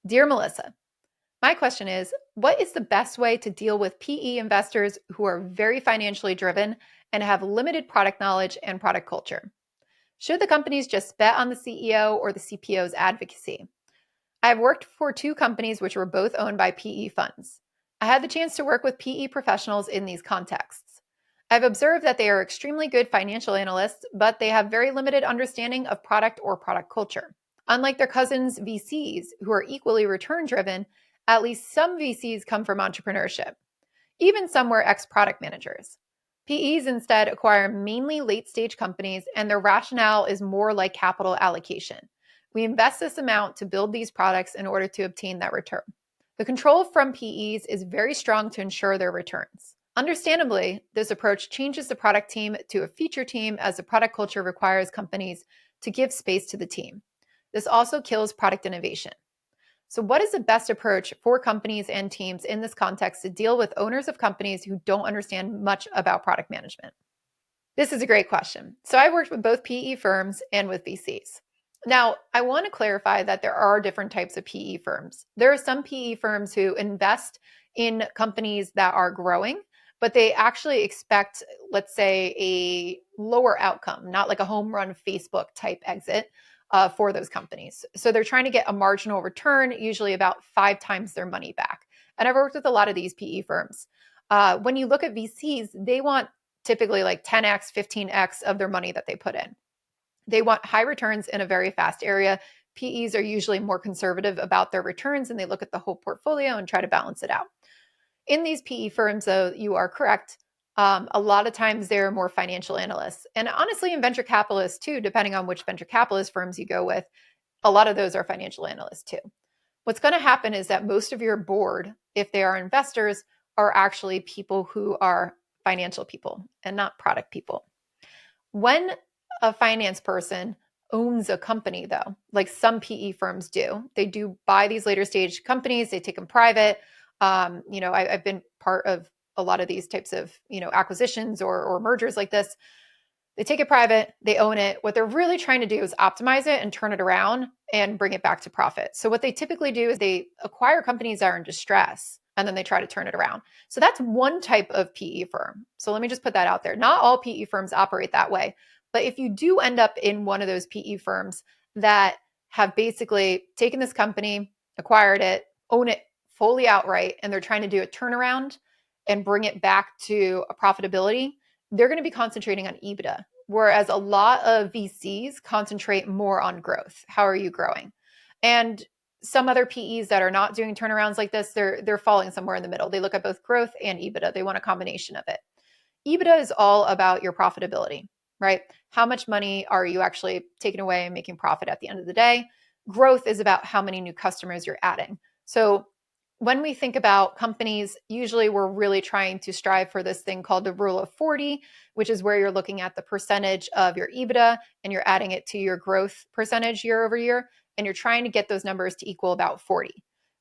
Dear Melissa, my question is, what is the best way to deal with PE investors who are very financially driven and have limited product knowledge and product culture? Should the companies just bet on the CEO or the CPO's advocacy? I've worked for two companies which were both owned by PE funds. I had the chance to work with PE professionals in these contexts. I've observed that they are extremely good financial analysts, but they have very limited understanding of product or product culture. Unlike their cousins VCs, who are equally return driven, at least some VCs come from entrepreneurship. Even some were ex product managers. PEs instead acquire mainly late stage companies, and their rationale is more like capital allocation. We invest this amount to build these products in order to obtain that return. The control from PEs is very strong to ensure their returns. Understandably, this approach changes the product team to a feature team as the product culture requires companies to give space to the team. This also kills product innovation. So, what is the best approach for companies and teams in this context to deal with owners of companies who don't understand much about product management? This is a great question. So, I worked with both PE firms and with VCs. Now, I want to clarify that there are different types of PE firms. There are some PE firms who invest in companies that are growing, but they actually expect, let's say, a lower outcome, not like a home run Facebook type exit for those companies. So they're trying to get a marginal return, usually about 5 times their money back. And I've worked with a lot of these PE firms. When you look at VCs, they want typically like 10x, 15x of their money that they put in. They want high returns in a very fast area. PEs are usually more conservative about their returns and they look at the whole portfolio and try to balance it out. In these PE firms, though, you are correct. A lot of times they're more financial analysts. And honestly, in venture capitalists too, depending on which venture capitalist firms you go with, a lot of those are financial analysts too. What's going to happen is that most of your board, if they are investors, are actually people who are financial people and not product people. When a finance person owns a company, though, like some PE firms do, they do buy these later stage companies, they take them private. I've been part of a lot of these types of, acquisitions or mergers like this. They take it private, they own it. What they're really trying to do is optimize it and turn it around and bring it back to profit. So what they typically do is they acquire companies that are in distress and then they try to turn it around. So that's one type of PE firm. So let me just put that out there. Not all PE firms operate that way. But if you do end up in one of those PE firms that have basically taken this company, acquired it, own it fully outright, and they're trying to do a turnaround and bring it back to a profitability, they're going to be concentrating on EBITDA. Whereas a lot of VCs concentrate more on growth. How are you growing? And some other PEs that are not doing turnarounds like this, they're falling somewhere in the middle. They look at both growth and EBITDA. They want a combination of it. EBITDA is all about your profitability, right? How much money are you actually taking away and making profit at the end of the day? Growth is about how many new customers you're adding. So when we think about companies, usually we're really trying to strive for this thing called the rule of 40, which is where you're looking at the percentage of your EBITDA and you're adding it to your growth percentage year over year. And you're trying to get those numbers to equal about 40,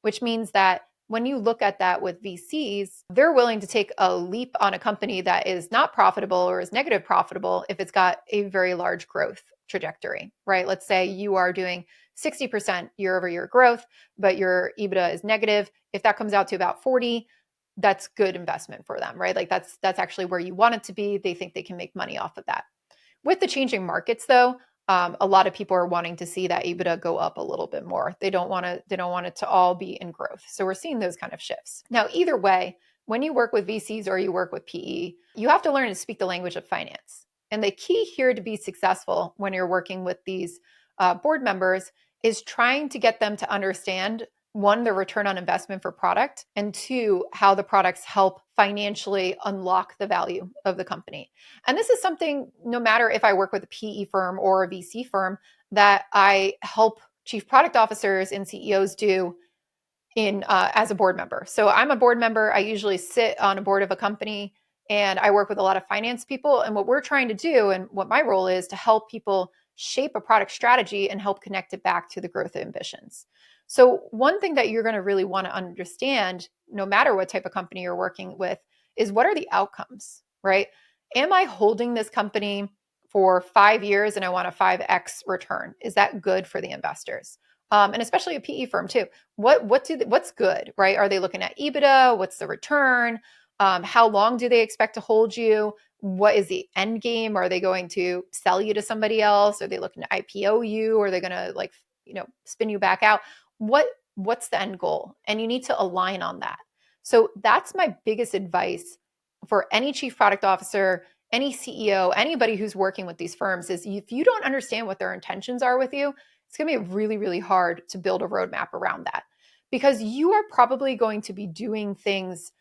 which means that when you look at that with VCs, they're willing to take a leap on a company that is not profitable or is negative profitable if it's got a very large growth trajectory, right? Let's say you are doing 60% year over year growth, but your EBITDA is negative. If that comes out to about 40, that's good investment for them, right? Like that's actually where you want it to be. They think they can make money off of that. With the changing markets, though, a lot of people are wanting to see that EBITDA go up a little bit more. They don't want it to all be in growth. So we're seeing those kind of shifts. Now, either way, when you work with VCs or you work with PE, you have to learn to speak the language of finance. And the key here to be successful when you're working with these board members is trying to get them to understand, one, the return on investment for product, and two, how the products help financially unlock the value of the company. And this is something, no matter if I work with a PE firm or a VC firm, that I help chief product officers and CEOs do in as a board member. So I'm a board member. I usually sit on a board of a company and I work with a lot of finance people. And what we're trying to do and what my role is to help people shape a product strategy and help connect it back to the growth ambitions. So one thing that you're going to really want to understand, no matter what type of company you're working with, is what are the outcomes, right? Am I holding this company for 5 years and I want a 5x return? Is that good for the investors? and especially a PE firm too. What's good, right? Are they looking at EBITDA? What's the return? How long do they expect to hold you? What is the end game? Are they going to sell you to somebody else? Are they looking to IPO you? Are they going to spin you back out? What's the end goal? And you need to align on that. So that's my biggest advice for any chief product officer, any CEO, anybody who's working with these firms is if you don't understand what their intentions are with you, it's going to be really, really hard to build a roadmap around that because you are probably going to be doing things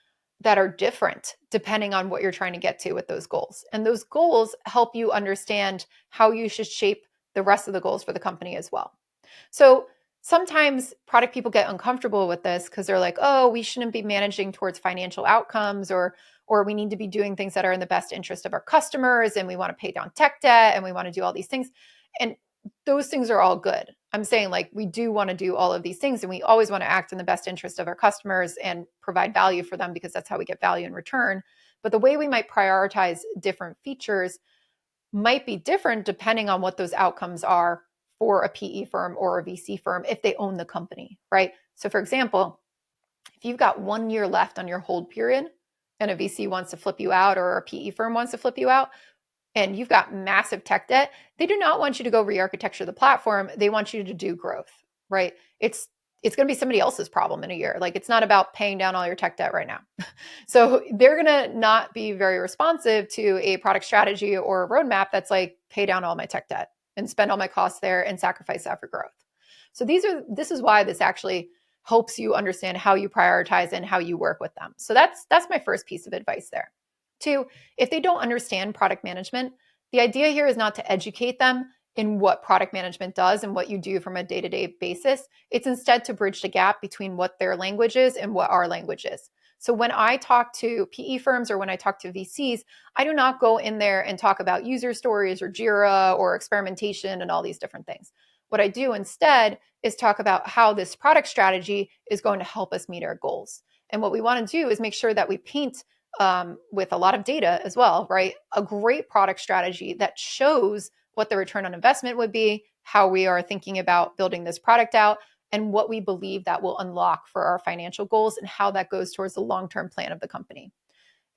that are different depending on what you're trying to get to with those goals. And those goals help you understand how you should shape the rest of the goals for the company as well. So sometimes product people get uncomfortable with this because they're like, oh, we shouldn't be managing towards financial outcomes, or we need to be doing things that are in the best interest of our customers, and we want to pay down tech debt, and we want to do all these things. And those things are all good. I'm saying like we do want to do all of these things, and we always want to act in the best interest of our customers and provide value for them because that's how we get value in return. But the way we might prioritize different features might be different depending on what those outcomes are for a PE firm or a VC firm if they own the company, right? So for example, if you've got 1 year left on your hold period and a VC wants to flip you out or a PE firm wants to flip you out, and you've got massive tech debt, they do not want you to go re-architecture the platform. They want you to do growth, right? It's going to be somebody else's problem in a year. Like it's not about paying down all your tech debt right now. So they're going to not be very responsive to a product strategy or a roadmap that's like pay down all my tech debt and spend all my costs there and sacrifice that for growth. So this is why this actually helps you understand how you prioritize and how you work with them. So that's my first piece of advice there. Two, if they don't understand product management, the idea here is not to educate them in what product management does and what you do from a day-to-day basis. It's instead to bridge the gap between what their language is and what our language is. So when I talk to PE firms or when I talk to VCs, I do not go in there and talk about user stories or Jira or experimentation and all these different things. What I do instead is talk about how this product strategy is going to help us meet our goals. And what we want to do is make sure that we paint with a lot of data as well, right? A great product strategy that shows what the return on investment would be, how we are thinking about building this product out, and what we believe that will unlock for our financial goals and how that goes towards the long-term plan of the company.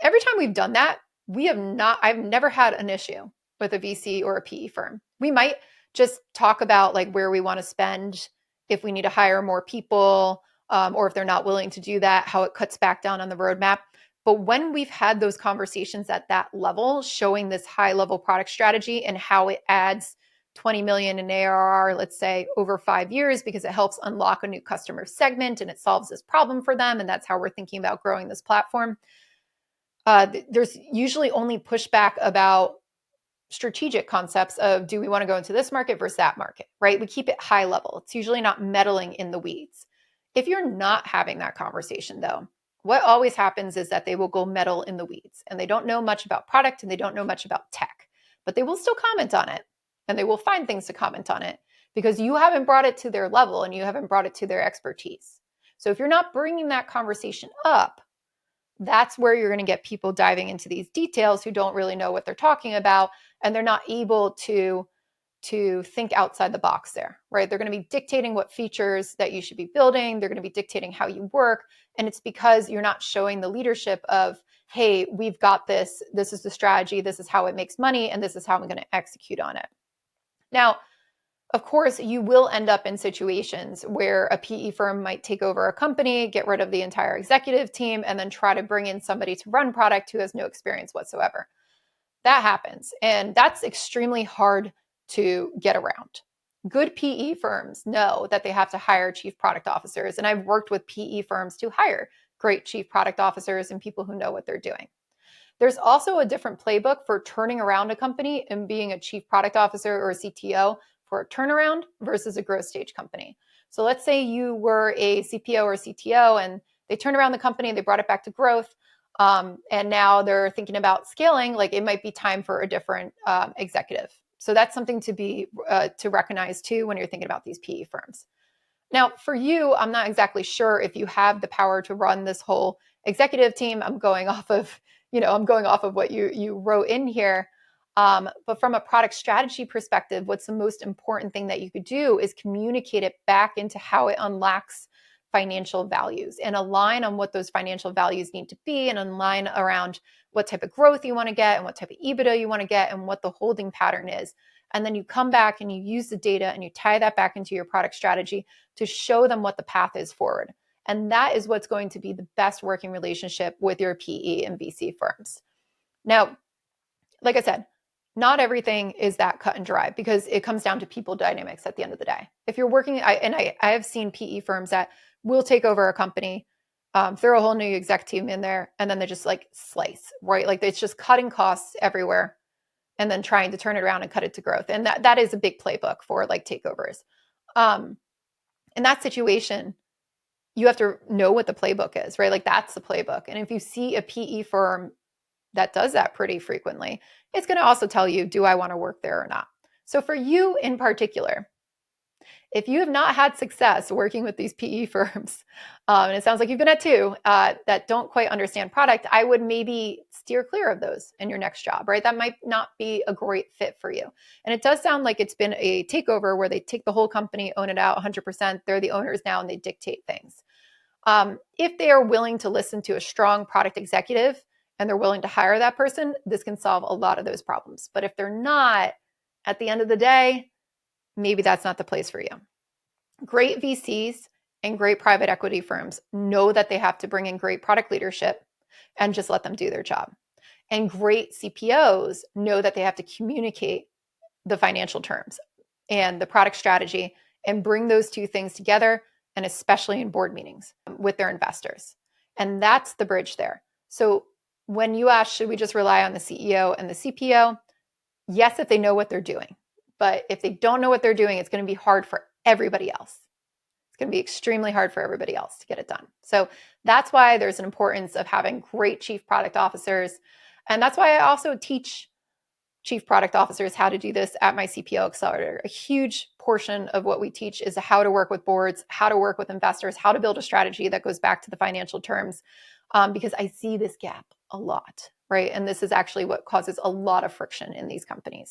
Every time we've done that, I've never had an issue with a VC or a PE firm. We might just talk about like where we want to spend, if we need to hire more people, or if they're not willing to do that, how it cuts back down on the roadmap. But when we've had those conversations at that level, showing this high level product strategy and how it adds 20 million in ARR, let's say over 5 years, because it helps unlock a new customer segment and it solves this problem for them. And that's how we're thinking about growing this platform. There's usually only pushback about strategic concepts of do we want to go into this market versus that market, right? We keep it high level. It's usually not meddling in the weeds. If you're not having that conversation though, what always happens is that they will go meddle in the weeds and they don't know much about product and they don't know much about tech, but they will still comment on it and they will find things to comment on it because you haven't brought it to their level and you haven't brought it to their expertise. So if you're not bringing that conversation up, that's where you're going to get people diving into these details who don't really know what they're talking about and they're not able to think outside the box there, right? They're going to be dictating what features that you should be building. They're going to be dictating how you work. And it's because you're not showing the leadership of, hey, we've got this. This is the strategy. This is how it makes money. And this is how I'm going to execute on it. Now, of course, you will end up in situations where a PE firm might take over a company, get rid of the entire executive team, and then try to bring in somebody to run product who has no experience whatsoever. That happens. And that's extremely hard to get around. Good PE firms know that they have to hire chief product officers. And I've worked with PE firms to hire great chief product officers and people who know what they're doing. There's also a different playbook for turning around a company and being a chief product officer or a CTO for a turnaround versus a growth stage company. So let's say you were a CPO or CTO and they turned around the company, they brought it back to growth, and now they're thinking about scaling. Like it might be time for a different executive. So that's something to recognize too when you're thinking about these PE firms. Now, for you, I'm not exactly sure if you have the power to run this whole executive team. I'm going off of what you wrote in here. But from a product strategy perspective, what's the most important thing that you could do is communicate it back into how it unlocks financial values and align on what those financial values need to be and align around what type of growth you want to get and what type of EBITDA you want to get and what the holding pattern is. And then you come back and you use the data and you tie that back into your product strategy to show them what the path is forward. And that is what's going to be the best working relationship with your PE and VC firms. Now, like I said, not everything is that cut and dry because it comes down to people dynamics at the end of the day. If you're working, I have seen PE firms that will take over a company, throw a whole new exec team in there, and then they just like slice, right? Like it's just cutting costs everywhere and then trying to turn it around and cut it to growth. And that is a big playbook for like takeovers. In that situation, you have to know what the playbook is, right? Like that's the playbook. And if you see a PE firm that does that pretty frequently, it's going to also tell you, do I want to work there or not? So for you in particular, if you have not had success working with these PE firms, and it sounds like you've been at two that don't quite understand product, I would maybe steer clear of those in your next job, right? That might not be a great fit for you. And it does sound like it's been a takeover where they take the whole company, own it out 100%. They're the owners now and they dictate things. If they are willing to listen to a strong product executive and they're willing to hire that person, this can solve a lot of those problems. But if they're not, at the end of the day, maybe that's not the place for you. Great VCs and great private equity firms know that they have to bring in great product leadership and just let them do their job. And great CPOs know that they have to communicate the financial terms and the product strategy and bring those two things together, and especially in board meetings with their investors. And that's the bridge there. So when you ask, should we just rely on the CEO and the CPO? Yes, if they know what they're doing. But if they don't know what they're doing, it's going to be hard for everybody else. It's going to be extremely hard for everybody else to get it done. So that's why there's an importance of having great chief product officers. And that's why I also teach chief product officers how to do this at my CPO Accelerator. A huge portion of what we teach is how to work with boards, how to work with investors, how to build a strategy that goes back to the financial terms, because I see this gap a lot, right? And this is actually what causes a lot of friction in these companies.